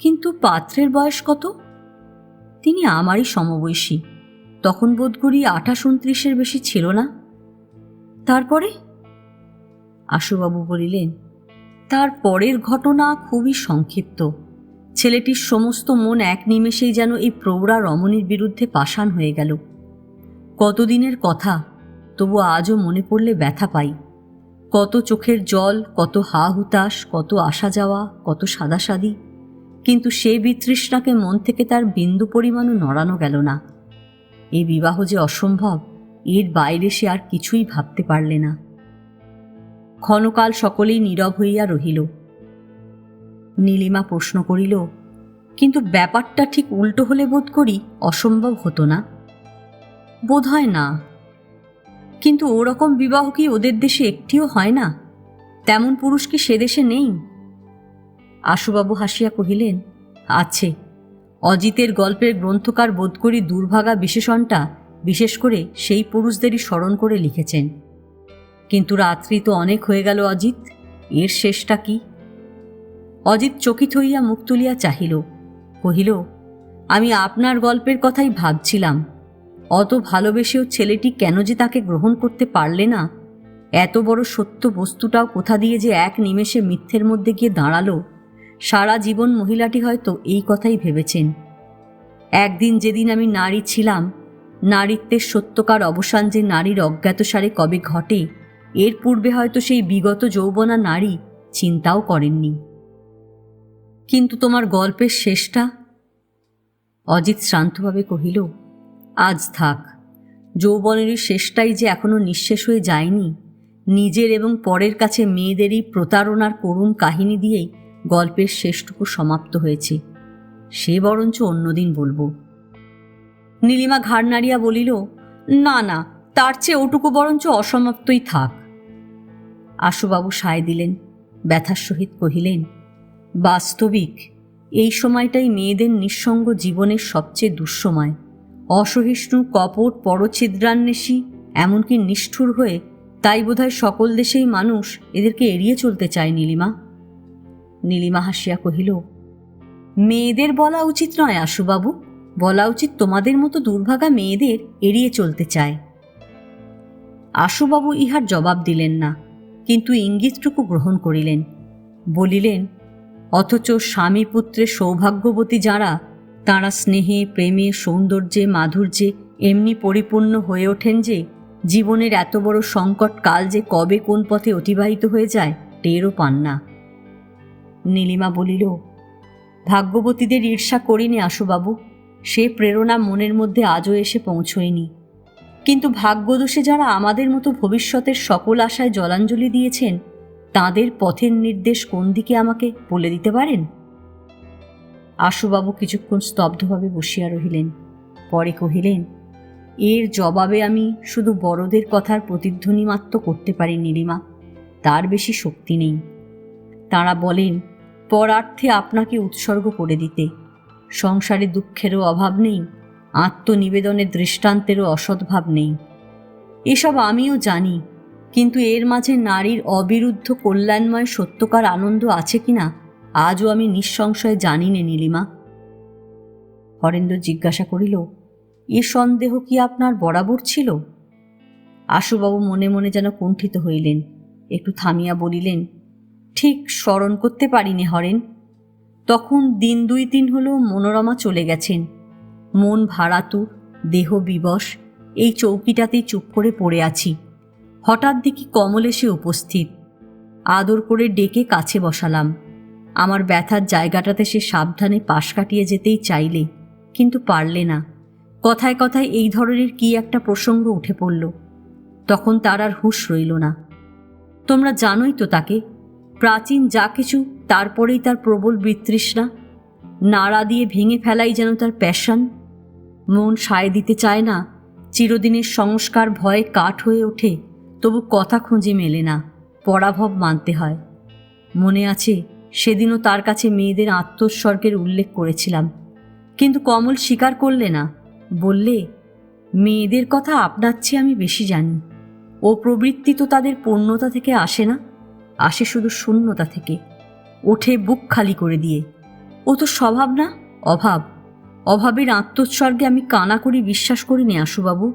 কিন্তু পাত্রের বয়স কত? তিনি আমারই সমবয়সী। তখন বোধ করি 28-29-এর বেশি ছিল না। তারপরে? আশুবাবু বলিলেন, তার পরের ঘটনা খুবই সংক্ষিপ্ত। ছেলেটির সমস্ত মন এক নিমেষেই যেন এই প্রৌঢ়া রমণীর বিরুদ্ধে পাষাণ হয়ে গেল। কতদিনের কথা, তবু আজও মনে পড়লে ব্যথা পাই। কত চোখের জল, কত হা হুতাশ, কত আসা যাওয়া, কত সাদাসাদি, কিন্তু সে বিতৃষ্ণাকে মন থেকে তার বিন্দু পরিমাণও নড়ানো গেল না। এই বিবাহ যে অসম্ভব, এর বাইরে সে আর কিছুই ভাবতে পারলে না। ক্ষণকাল সকলেই নীরব হইয়া রহিল। নীলিমা প্রশ্ন করিল, কিন্তু ব্যাপারটা ঠিক উল্টো হলে বোধ করি অসম্ভব হতো না? বোধ হয় না। কিন্তু ওরকম বিবাহ কি ওদের দেশে একটিও হয় না? তেমন পুরুষ কি সে দেশে নেই? আশুবাবু হাসিয়া কহিলেন, আছে। অজিতের গল্পের গ্রন্থকার বোধ করি দুর্ভাগা বিশেষণটা বিশেষ করে সেই পুরুষদেরই স্মরণ করে লিখেছেন। কিন্তু রাত্রি তো অনেক হয়ে গেল অজিত, এর শেষটা কি? অজিত চকিত হইয়া মুখ তুলিয়া চাহিল, কহিল, আমি আপনার গল্পের কথাই ভাবছিলাম। অত ভালোবেসেও ছেলেটি কেন যে তাকে গ্রহণ করতে পারলে না, এত বড় সত্য বস্তুটাও কোথা দিয়ে যে এক নিমেষে মিথ্যের মধ্যে গিয়ে দাঁড়ালো, সারা জীবন মহিলাটি হয়তো এই কথাই ভেবেছেন। একদিন যেদিন আমি নারী ছিলাম, নারীত্বের সত্যকার অবসান যে নারীর অজ্ঞাতসারে কবে ঘটে, এর পূর্বে হয়তো সেই বিগত যৌবনা নারী চিন্তাও করেননি। কিন্তু তোমার গল্পের শেষটা? অজিত শান্তভাবে কহিল, আজ থাক। যৌবনেরই শেষটাই যে এখনো নিঃশেষ হয়ে যায়নি, নিজের এবং পরের কাছে মেয়েদেরই প্রতারণার করুণ কাহিনী দিয়েই গল্পের শেষটুকু সমাপ্ত হয়েছে। সে বরঞ্চ অন্যদিন বলবো। নীলিমা ঘাড় নাড়িয়া বলিল, না না, তার চেয়ে ওটুকু বরঞ্চ অসমাপ্তই থাক। আশুবাবু সায় দিলেন, ব্যথার সহিত কহিলেন, বাস্তবিক এই সময়টাই মেয়েদের নিঃসঙ্গ জীবনের সবচেয়ে দুঃসময়। অসহিষ্ণু, কপট, পরছিদ্রান্বেষী, এমনকি নিষ্ঠুর হয়ে তাই বোধহয় সকল দেশেই মানুষ এদেরকে এড়িয়ে চলতে চায়। নীলিমা হাসিয়া কহিল, মেয়েদের বলা উচিত নয় আশুবাবু, বলা উচিত তোমাদের মতো দুর্ভাগা মেয়েদের এড়িয়ে চলতে চায়। আশুবাবু ইহার জবাব দিলেন না, কিন্তু ইঙ্গিতটুকু গ্রহণ করিলেন। বলিলেন, অথচ স্বামী পুত্রের সৌভাগ্যবতী যাঁরা, তাঁরা স্নেহে, প্রেমে, সৌন্দর্যে, মাধুর্যে এমনি পরিপূর্ণ হয়ে ওঠেন যে জীবনের এত বড় সংকট কাল যে কবে কোন পথে অতিবাহিত হয়ে যায় টেরও পান না। নীলিমা বলিল, ভাগ্যবতীদের ঈর্ষা করিনি আশুবাবু, সে প্রেরণা মনের মধ্যে আজও এসে পৌঁছয়নি। কিন্তু ভাগ্যদোষে যারা আমাদের মতো ভবিষ্যতের সকল আশায় জলাঞ্জলি দিয়েছেন, তাদের পথের নির্দেশ কোন দিকে আমাকে বলে দিতে পারেন? আশুবাবু কিছুক্ষণ স্তব্ধভাবে বসিয়া রহিলেন, পরে কহিলেন, এর জবাবে আমি শুধু বড়দের কথার প্রতিধ্বনি মাত্র করতে পারি নীলিমা, তার বেশি শক্তি নেই। তাঁরা বলেন, পরার্থে আপনাকে উৎসর্গ করে দিতে। সংসারে দুঃখেরও অভাব নেই, আত্মনিবেদনের দৃষ্টান্তেরও অসদ্ভাব নেই। এসব আমিও জানি, কিন্তু এর মাঝে নারীর অবিরুদ্ধ কল্যাণময় সত্যকার আনন্দ আছে কিনা আজও আমি নিঃসংশয়ে জানি নে নীলিমা। হরেন্দ্র জিজ্ঞাসা করিল, এ সন্দেহ কি আপনার বরাবর ছিল? আশুবাবু মনে মনে যেন কুণ্ঠিত হইলেন, একটু থামিয়া বলিলেন, ঠিক স্মরণ করতে পারিনি হরেন। তখন দিন 2-3 হলো মনোরমা চলে গেছেন। মন ভাড়াতুর, দেহ বিবশ, এই চৌকিটাতেই চুপ করে পড়ে আছি। হঠাৎ দেখি কমল এসে উপস্থিত। আদর করে ডেকে কাছে বসালাম। আমার ব্যথার জায়গাটাতে সে সাবধানে পাশ কাটিয়ে যেতেই চাইলে, কিন্তু পারলে না। কথায় কথায় এই ধরনের কি একটা প্রসঙ্গ উঠে পড়ল। তখন তার আর হুঁশ রইল না। তোমরা জানোই তো তাকে, প্রাচীন যা কিছু তারপরেই তার প্রবল বিতৃষ্ণা, নাড়া দিয়ে ভেঙে ফেলাই যেন তার প্যাশন। মন সায় দিতে চায় না, চিরদিনের সংস্কার ভয়ে কাঠ হয়ে ওঠে, তবু কথা খুঁজে মেলে না, পরাভব মানতে হয়। মনে আছে সেদিনও তার কাছে মেয়েদের আত্মোৎসর্গের উল্লেখ করেছিলাম, কিন্তু কমল স্বীকার করলে না। বললে, মেয়েদের কথা আপনার চেয়ে আমি বেশি জানি। ও প্রবৃত্তি তো তাদের পূর্ণতা থেকে আসে না, আসে শুধু শূন্যতা থেকে, ওঠে বুক খালি করে দিয়ে। ও তো স্বভাব না, অভাব। অভাবের আত্মোৎসর্গে আমি কানা করি বিশ্বাস করিনি আশুবাবু।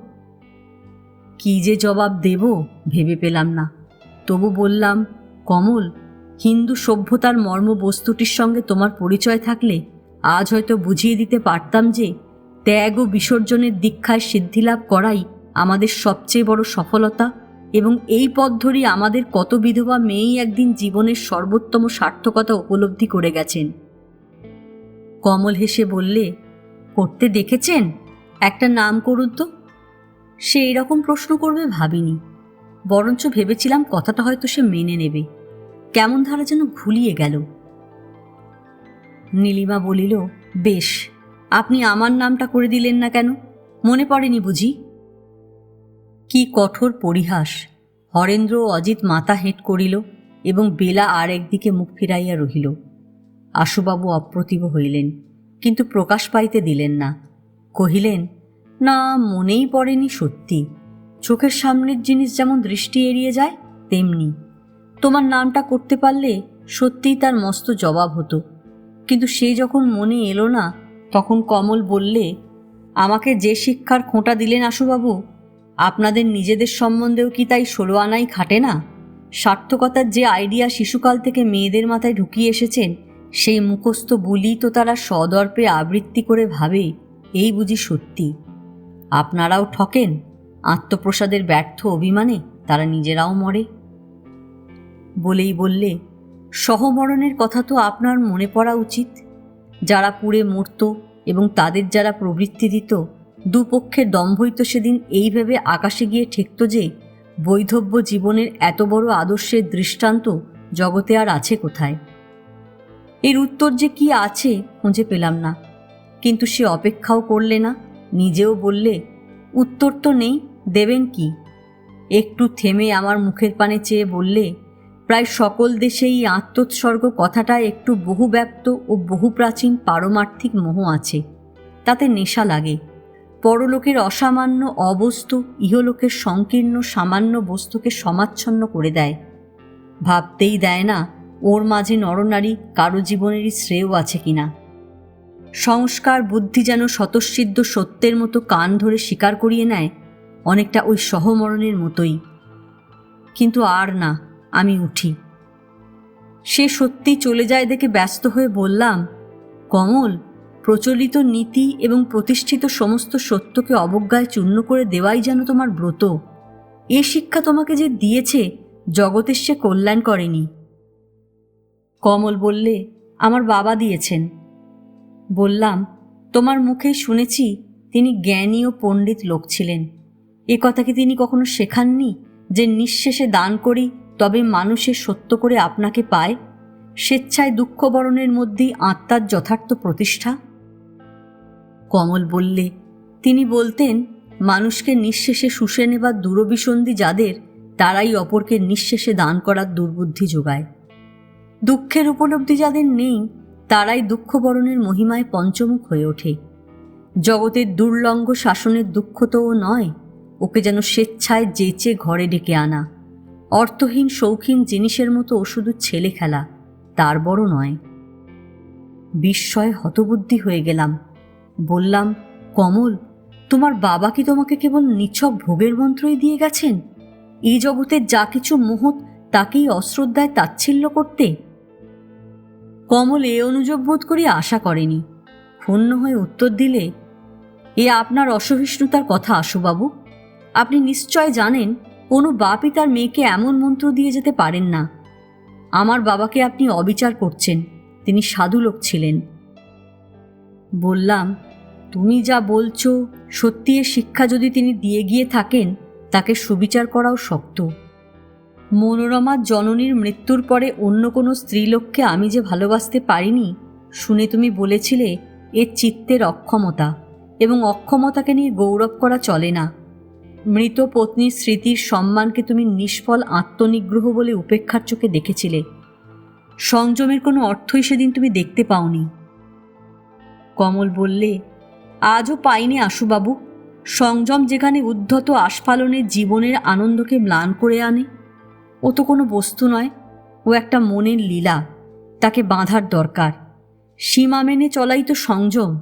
কি যে জবাব দেব ভেবে পেলাম না। তবু বললাম, কমল, হিন্দু সভ্যতার মর্মবস্তুটির সঙ্গে তোমার পরিচয় থাকলে আজ হয়তো বুঝিয়ে দিতে পারতাম যে ত্যাগ ও বিসর্জনের দীক্ষায় সিদ্ধিলাভ করাই আমাদের সবচেয়ে বড় সফলতা, এবং এই পথ ধরেই আমাদের কত বিধবা মেয়েই একদিন জীবনের সর্বোত্তম সার্থকতা উপলব্ধি করে গেছেন। কমল হেসে বললে, করতে দেখেছেন? একটা নাম করুন তো। সে এরকম প্রশ্ন করবে ভাবিনি, বরঞ্চ ভেবেছিলাম কথাটা হয়তো সে মেনে নেবে। কেমন ধারা যেন ঘুলিয়ে গেল। নীলিমা বলিল, বেশ, আপনি আমার নামটা করে দিলেন না কেন? মনে পড়েনি বুঝি? কি কঠোর পরিহাস! হরেন্দ্র ও অজিত মাথা হেঁট করিল এবং বেলা আর একদিকে মুখ ফিরাইয়া রহিল। আশুবাবু অপ্রতিভ হইলেন, কিন্তু প্রকাশ পাইতে দিলেন না। কহিলেন, না, মনেই পড়েনি সত্যি। চোখের সামনের জিনিস যেমন দৃষ্টি এড়িয়ে যায়, তেমনি তোমার নামটা করতে পারলে সত্যিই তার মস্ত জবাব হতো। কিন্তু সে যখন মনে এলো না, তখন কমল বললে, আমাকে যে শিক্ষার খোঁটা দিলেন আশুবাবু, আপনাদের নিজেদের সম্বন্ধেও কি তাই 16 আনাই খাটে না? সার্থকতার যে আইডিয়া শিশুকাল থেকে মেয়েদের মাথায় ঢুকিয়ে এসেছেন, সেই মুখস্থ বুলি তো তারা সদর্পে আবৃত্তি করে ভাবে এই বুঝি সত্যি। আপনারাও ঠকেন, আত্মপ্রসাদের ব্যর্থ অভিমানে তারা নিজেরাও মরে। বলেই বললে, সহমরণের কথা তো আপনার মনে পড়া উচিত। যারা পুড়ে মরত এবং তাদের যারা প্রবৃত্তি দিত, দুপক্ষের দম্ভই তো সেদিন এই ভেবে আকাশে গিয়ে ঠেকত যে বৈধব্য জীবনের এত বড় আদর্শের দৃষ্টান্ত জগতে আর আছে কোথায়। এর উত্তর যে কি আছে খুঁজে পেলাম না, কিন্তু সে অপেক্ষাও করলে না। নিজেও বললে, উত্তর তো নেই, দেবেন কি? একটু থেমে আমার মুখের পানে চেয়ে বললে, প্রায় সকল দেশেই আত্মোৎসর্গ কথাটা একটু বহুব্যাপ্ত ও বহুপ্রাচীন পারমার্থিক মোহ আছে। তাতে নেশা লাগে। পরলোকের অসামান্য অবস্তু ইহলোকের সংকীর্ণ সামান্য বস্তুকে সমাচ্ছন্ন করে দেয়। ভাবতেই দেয় না ওর মাঝে নরনারী কারো জীবনেরই শ্রেয় আছে কিনা। সংস্কার বুদ্ধি যেন স্বতঃসিদ্ধ সত্যের মতো কান ধরে স্বীকার করিয়ে নেয়, অনেকটা ওই সহমরণের মতোই। কিন্তু আর না, আমি উঠি। সে সত্যি চলে যায় দেখে ব্যস্ত হয়ে বললাম, কমল, প্রচলিত নীতি এবং প্রতিষ্ঠিত সমস্ত সত্যকে অবজ্ঞায় চূর্ণ করে দেওয়াই যেন তোমার ব্রত। এ শিক্ষা তোমাকে যে দিয়েছে, জগতের সে কল্যাণ করেনি। কমল বললে, আমার বাবা দিয়েছেন। বললাম, তোমার মুখেই শুনেছি তিনি জ্ঞানী ও পণ্ডিত লোক ছিলেন। এ কথা কি তিনি কখনো শেখাননি যে নিঃশেষে দান করি তবে মানুষের সত্য করে আপনাকে পায়? স্বেচ্ছায় দুঃখ বরণের মধ্যেই আত্মার যথার্থ প্রতিষ্ঠা। কমল বললে, তিনি বলতেন, মানুষকে নিঃশেষে শুষে নেবার দূরভিসন্ধি যাদের, তারাই অপরকে নিঃশেষে দান করার দুর্বুদ্ধি যোগায়। দুঃখের উপলব্ধি যাদের নেই, তারাই দুঃখ বরণের মহিমায় পঞ্চমুখ হয়ে ওঠে। জগতের দুর্লঙ্ঘ শাসনের দুঃখ তো ও নয়, ওকে যেন স্বেচ্ছায় যেচে ঘরে ডেকে আনা। অর্থহীন শৌখিন জিনিসের মতো ও শুধু ছেলে খেলা, তার বড় নয়। বিস্ময়ে হতবুদ্ধি হয়ে গেলাম। বললাম, কমল, তোমার বাবা কি তোমাকে কেবল নিছক ভোগের মন্ত্রই দিয়ে গেছেন? এই জগতের যা কিছু মহৎ তাকেই অশ্রদ্ধায় তাচ্ছিল্য করতে? কমল এ অনুযোগ বোধ করি আশা করেনি। ক্ষুণ্ণ হয়ে উত্তর দিলে, এ আপনার অসহিষ্ণুতার কথা আশুবাবু। আপনি নিশ্চয় জানেন কোনো বাপই তার মেয়েকে এমন মন্ত্র দিয়ে যেতে পারেন না। আমার বাবাকে আপনি অবিচার করছেন, তিনি সাধু লোক ছিলেন। বললাম, তুমি যা বলছো সত্যি, এ শিক্ষা যদি তিনি দিয়ে গিয়ে থাকেন, তাকে সুবিচার করাও শক্ত। মনোরমার জননীর মৃত্যুর পরে অন্য কোনো স্ত্রীলোককে আমি যে ভালোবাসতে পারিনি, শুনে তুমি বলেছিলে এর চিত্তের অক্ষমতা, এবং অক্ষমতাকে নিয়ে গৌরব করা চলে না। মৃত পত্নীর স্মৃতির সম্মানকে তুমি নিষ্ফল আত্মনিগ্রহ বলে উপেক্ষার চোখে দেখেছিলে। সংযমের কোনো অর্থই সেদিন তুমি দেখতে পাওনি। কমল বললে, আজও পাইনি আশুবাবু। সংযম যেখানে উদ্ধত আস্ফালনের জীবনের আনন্দকে ম্লান করে আনে। ও তো কোনো বস্তু নয়, ও একটা মনের লীলা, তাকে বাঁধার দরকার। সীমা মেনে চলাই তো সংযম।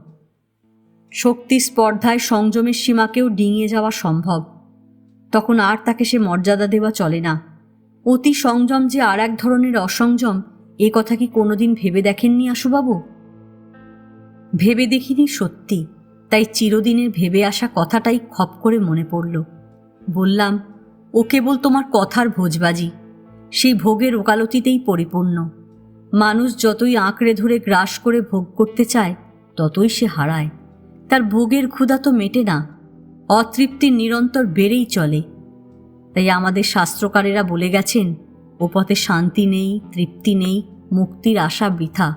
শক্তি স্পর্ধায় সংযমের সীমাকেও ডিঙিয়ে যাওয়া সম্ভব। তখন আর তাকে সে মর্যাদা দেওয়া চলে না। অতি সংযম যে আর এক ধরনের অসংযম, এ কথা কি কোনোদিন ভেবে দেখেননি আশুবাবু? ভেবে দেখিনি সত্যি, তাই চিরদিনের ভেবে আসা কথাটাই খপ করে মনে পড়ল। বললাম, ও কেবল তোমার কথার ভোজবাজি, সেই ভোগের ওকালতিতেই পরিপূর্ণ। মানুষ যতই আঁকড়ে ধরে গ্রাস করে ভোগ করতে চায়, ততই সে হারায়। তার ভোগের ক্ষুধা তো মেটে না, অতৃপ্তির নিরন্তর বেড়েই চলে। তাই আমাদের শাস্ত্রকারেরা বলে গেছেন, ও পথে শান্তি নেই, তৃপ্তি নেই, মুক্তির আশা বৃথা।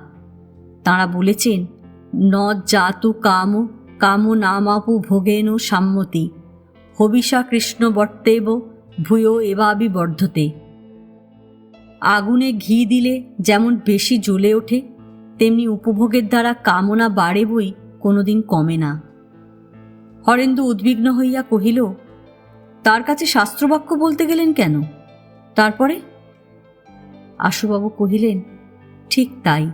তাঁরা বলেছেন, ন জাতু কাম কাম নামাপু ভোগেন সাম্যতি হবিষা কৃষ্ণ বর্তেব ভূয় এবাবি বর্ধতে। আগুনে ঘি দিলে যেমন বেশি জ্বলে ওঠে, তেমনি উপভোগের দ্বারা কামনা বাড়ে বই কোনোদিন কমে না। হরেন্দু উদ্বিগ্ন হইয়া কহিল, তার কাছে শাস্ত্রবাক্য বলতে গেলেন কেন? তারপরে? আশুবাবু কহিলেন, ঠিক তাই।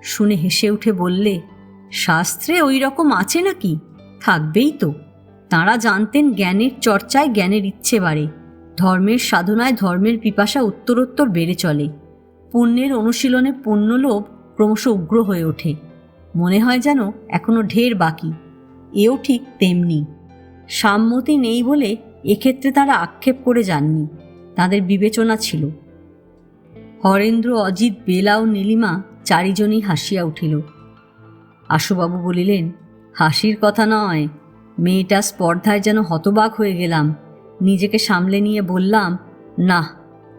শুনে হেসে উঠে বললে, শাস্ত্রে ওই রকম আছে নাকি? থাকবেই তো। তাঁরা জানতেন জ্ঞানের চর্চায় জ্ঞানের ইচ্ছে বাড়ে, ধর্মের সাধনায় ধর্মের পিপাসা উত্তরোত্তর বেড়ে চলে, পুণ্যের অনুশীলনে পুণ্যলোভ ক্রমশ উগ্র হয়ে ওঠে। মনে হয় যেন এখনো ঢের বাকি। এও ঠিক তেমনি। সাম্যতি নেই বলে এক্ষেত্রে তারা আক্ষেপ করে যাননি, তাদের বিবেচনা ছিল। হরেন্দ্র, অজিত, বেলা ও নীলিমা চারিজনই হাসিয়া উঠিল। আশুবাবু বলিলেন, হাসির কথা নয়, মেয়েটা স্পর্ধায় যেন হতবাক হয়ে গেলাম। নিজেকে সামলে নিয়ে বললাম, না,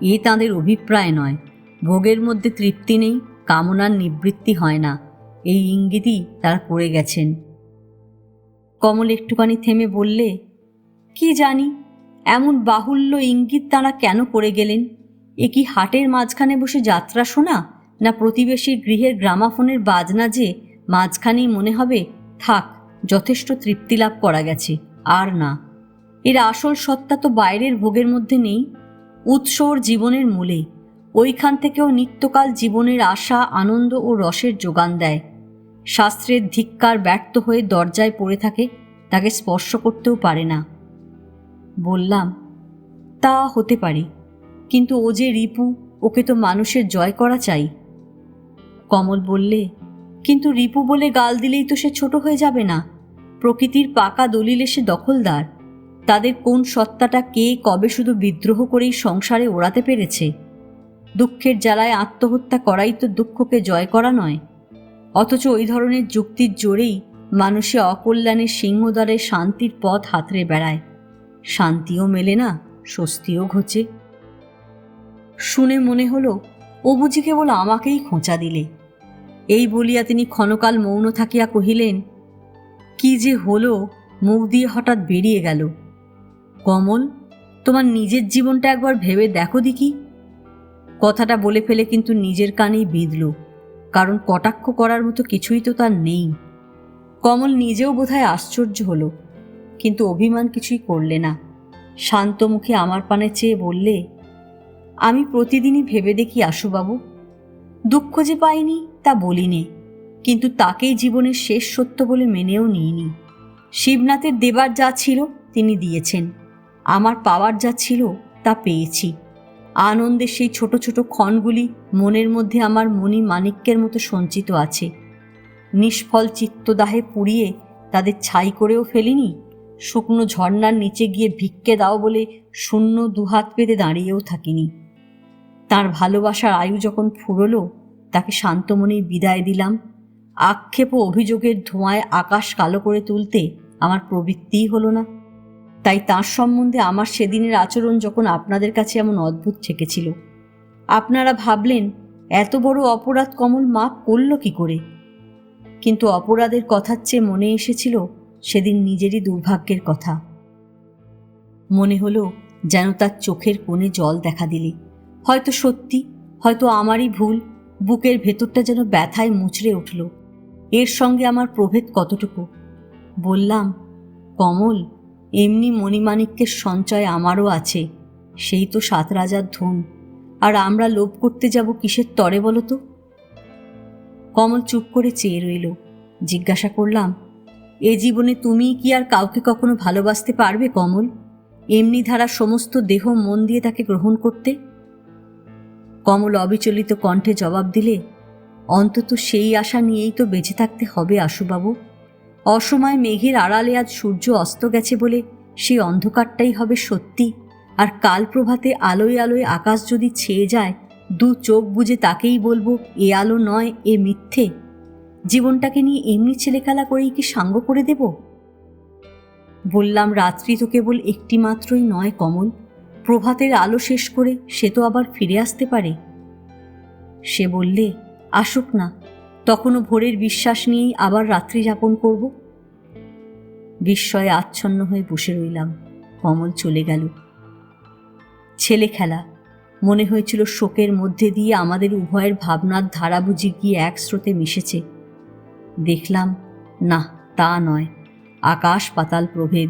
এ তাঁদের অভিপ্রায় নয়। ভোগের মধ্যে তৃপ্তি নেই, কামনার নিবৃত্তি হয় না, এই ইঙ্গিতই তারা করে গেছেন। কমল একটুখানি থেমে বললে, কি জানি এমন বাহুল্য ইঙ্গিত তাঁরা কেন করে গেলেন। এ কি হাটের মাঝখানে বসে যাত্রা শোনা, না প্রতিবেশীর গৃহের গ্রামাফোনের বাজনা যে মাঝখানেই মনে হবে থাক, যথেষ্ট তৃপ্তি লাভ করা গেছে, আর না। এর আসল সত্তা তো বাইরের ভোগের মধ্যে নেই, উৎস ওর জীবনের মূলে। ওইখান থেকেও নিত্যকাল জীবনের আশা, আনন্দ ও রসের যোগান দেয়। শাস্ত্রের ধিক্কার ব্যর্থ হয়ে দরজায় পড়ে থাকে, তাকে স্পর্শ করতেও পারে না। বললাম, তা হতে পারে, কিন্তু ও যে রিপু, ওকে তো মানুষের জয় করা চাই। কমল বললে, কিন্তু রিপু বলে গাল দিলেই তো সে ছোট হয়ে যাবে না। প্রকৃতির পাকা দলিলে সে দখলদার। তাদের কোন সত্তাটা কে কবে শুধু বিদ্রোহ করেই সংসারে ওড়াতে পেরেছে। দুঃখের জ্বালায় আত্মহত্যা করাই তো দুঃখকে জয় করা নয়। অথচ ওই ধরনের যুক্তির জোরেই মানুষে অকল্যাণের সিংহদ্বারে শান্তির পথ হাতড়ে বেড়ায়। শান্তিও মেলে না, স্বস্তিও ঘোচে। শুনে মনে হলো ও বুঝি কেবল আমাকেই খোঁচা দিলে। এই বলিয়া তিনি ক্ষণকাল মৌন থাকিয়া কহিলেন, কি যে হলো, মুখ দিয়ে হঠাৎ বেরিয়ে গেল। কমল, তোমার নিজের জীবনটা একবার ভেবে দেখো দেখি। কথাটা বলে ফেলে কিন্তু নিজের কানেই বিঁধল, কারণ কটাক্ষ করার মতো কিছুই তো তার নেই। কমল নিজেও বোধহয় আশ্চর্য হলো, কিন্তু অভিমান কিছুই করলে না। শান্ত মুখে আমার পানে চেয়ে বললে, আমি প্রতিদিনই ভেবে দেখি আশুবাবু, দুঃখ যে পাইনি তা বলিনি, কিন্তু তাকেই জীবনের শেষ সত্য বলে মেনেও নিইনি। শিবনাথের দেবার যা ছিল তিনি দিয়েছেন, আমার পাওয়ার যা ছিল তা পেয়েছি। আনন্দের সেই ছোট ছোট ক্ষণগুলি মনের মধ্যে আমার মণি মাণিক্যের মতো সঞ্চিত আছে। নিষ্ফল চিত্তদাহে পুড়িয়ে তাদের ছাই করেও ফেলিনি, শুকনো ঝর্ণার নিচে গিয়ে ভিক্ষে দাও বলে শূন্য দুহাত পেতে দাঁড়িয়েও থাকিনি। তার ভালোবাসার আয়ু যখন ফুরলো, তাকে শান্ত মনেই বিদায় দিলাম। আক্ষেপ ও অভিযোগের ধোঁয়ায় আকাশ কালো করে তুলতে আমার প্রবৃত্তিই হলো না। তাই তাঁর সম্বন্ধে আমার সেদিনের আচরণ যখন আপনাদের কাছে এমন অদ্ভুত ঠেকেছিল, আপনারা ভাবলেন এত বড় অপরাধ কমল মাপ করল কি করে। কিন্তু অপরাধের কথার চেয়ে মনে এসেছিল সেদিন নিজেরই দুর্ভাগ্যের কথা। মনে হলো যেন তার চোখের কোণে জল দেখা দিলে। হয়তো সত্যি, হয়তো আমারই ভুল। বুকের ভেতরটা যেন ব্যথায় মুচড়ে উঠল। এর সঙ্গে আমার প্রভেদ কতটুকু। বললাম, কমল, এমনি মণিমাণিক্যের সঞ্চয় আমারও আছে, সেই তো 7 রাজার ধন। আর আমরা লোভ করতে যাব কিসের তরে বলো তো। কমল চুপ করে চেয়ে রইল। জিজ্ঞাসা করলাম, এ জীবনে তুমি কি আর কাউকে কখনো ভালোবাসতে পারবে কমল, এমনি ধারা সমস্ত দেহ মন দিয়ে তাকে গ্রহণ করতে? কমল অবিচলিত কণ্ঠে জবাব দিলে, অন্তত সেই আশা নিয়েই তো বেঁচে থাকতে হবে আশুবাবু। অসময় মেঘের আড়ালে আজ সূর্য অস্ত গেছে বলে সেই অন্ধকারটাই হবে সত্যি, আর কাল প্রভাতে আলোয় আলোয় আকাশ যদি ছেয়ে যায়, 2 চোখ বুজে তাকেই বলবো এ আলো নয়, এ মিথ্যে। জীবনটাকে নিয়ে এমনি ছেলেখেলা করেই কি সাঙ্গ করে দেব? বললাম, রাত্রি তো কেবল একটি মাত্রই নয় কমল, প্রভাতের আলো শেষ করে সে তো আবার ফিরে আসতে পারে। সে বললে, আসুক না, তখনও ভোরের বিশ্বাস নিয়েই আবার রাত্রি যাপন করব। বিস্ময়ে আচ্ছন্ন হয়ে বসে রইলাম। কমল চলে গেল। ছেলে খেলা মনে হয়েছিল শোকের মধ্যে দিয়ে আমাদের উভয়ের ভাবনার ধারা বুঝি গিয়ে এক স্রোতে মিশেছে। দেখলাম না, তা নয়, আকাশ পাতাল প্রভেদ।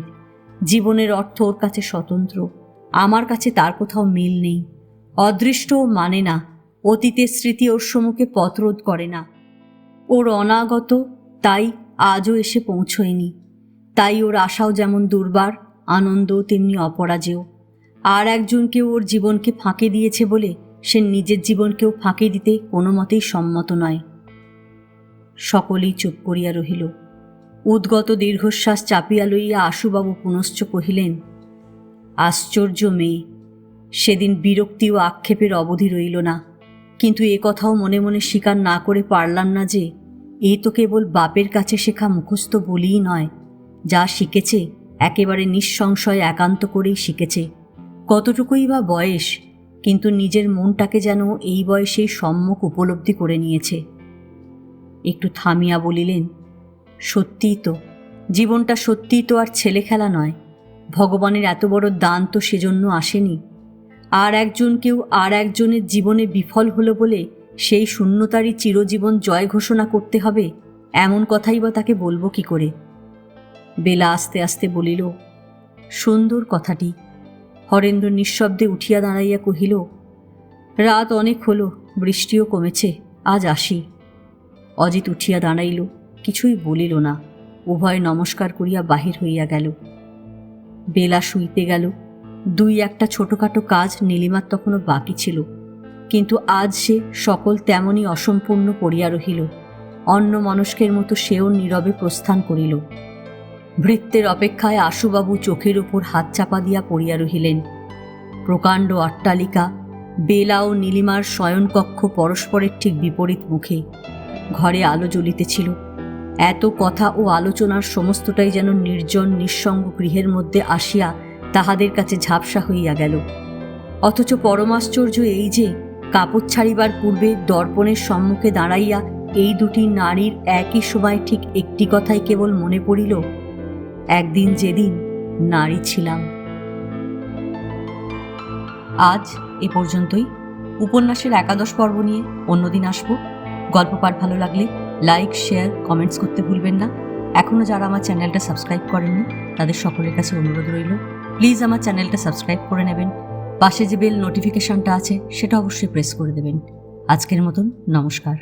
জীবনের অর্থ ওর কাছে স্বতন্ত্র, আমার কাছে তার কোথাও মিল নেই। অদৃষ্ট মানে না, অতীতের স্মৃতি ওর সম্মুখে পথরোধ করে না। ওর অনাগত তাই আজও এসে পৌঁছয়নি। তাই ওর আশাও যেমন দুর্বার, আনন্দও তেমনি অপরাজেয়। আর একজনকেও ওর জীবনকে ফাঁকি দিয়েছে বলে সে নিজের জীবনকেও ফাঁকি দিতে কোনো মতেই সম্মত নয়। সকলেই চুপ করিয়া রহিল। উদ্গত দীর্ঘশ্বাস চাপিয়া লইয়া আশুবাবু পুনশ্চ কহিলেন, আশ্চর্য মেয়ে। সেদিন বিরক্তি ও আক্ষেপের অবধি রইল না, কিন্তু এ কথাও মনে মনে স্বীকার না করে পারলাম না যে এ তো কেবল বাপের কাছে শেখা মুখস্থ বলিই নয়, যা শিখেছে একেবারে নিঃসংশয় একান্ত করেই শিখেছে। কতটুকুই বা বয়স, কিন্তু নিজের মনটাকে যেন এই বয়সেই সম্মুখ উপলব্ধি করে নিয়েছে। একটু থামিয়া বলিলেন, সত্যিই তো, জীবনটা সত্যিই তো আর ছেলে খেলা নয়। ভগবানের এত বড় দান তো সেজন্য আসেনি। আর একজনের জীবনে বিফল হলো বলে সেই শূন্যতারই চিরজীবন জয় ঘোষণা করতে হবে, এমন কথাই বা তাকে বলবো কি করে? বেলা আস্তে আস্তে বলিল, সুন্দর কথাটি। হরেন্দ্র নিঃশব্দে উঠিয়া দাঁড়াইয়া কহিল, রাত অনেক হলো, বৃষ্টিও কমেছে, আজ আসি। অজিত উঠিয়া দাঁড়াইল, কিছুই বলিল না। উভয় নমস্কার করিয়া বাহির হইয়া গেল। বেলা শুইতে গেল। দুই একটা ছোটখাটো কাজ নীলিমার তখনও বাকি ছিল, কিন্তু আজ সে সকল তেমনই অসম্পূর্ণ পড়িয়া রহিল। অন্যমনস্কের মতো সেও নীরবে প্রস্থান করিল। ভৃত্যের অপেক্ষায় আশুবাবু চোখের ওপর হাত চাপা দিয়া পড়িয়া রহিলেন। প্রকাণ্ড অট্টালিকা, বেলা ও নীলিমার শয়নকক্ষ পরস্পরের ঠিক বিপরীত মুখে। ঘরে আলো জ্বলিতেছিল। এত কথা ও আলোচনার সমস্তটাই যেন নির্জন নিঃসঙ্গ গৃহের মধ্যে আসিয়া তাহাদের কাছে ঝাপসা হইয়া গেল। অথচ পরমাশ্চর্য এই যে, কাপড় ছাড়িবার পূর্বে দর্পণের সম্মুখে দাঁড়াইয়া এই দুটি নারীর একই সময় ঠিক একটি কথাই কেবল মনে পড়িল, একদিন যেদিন নারী ছিলাম। আজ এ পর্যন্তই। উপন্যাসের 11 পর্ব নিয়ে অন্যদিন আসব। গল্প পাঠ ভালো লাগলে লাইক, শেয়ার, কমেন্টস করতে ভুলবেন না। এখনও যারা আমার চ্যানেলটা সাবস্ক্রাইব করেননি তাদের সকলের কাছে অনুরোধ রইল, প্লিজ আমার চ্যানেলটা সাবস্ক্রাইব করে নেবেন। পাশে যে বেল নোটিফিকেশনটা আছে সেটা অবশ্যই প্রেস করে দেবেন। আজকের মতন নমস্কার।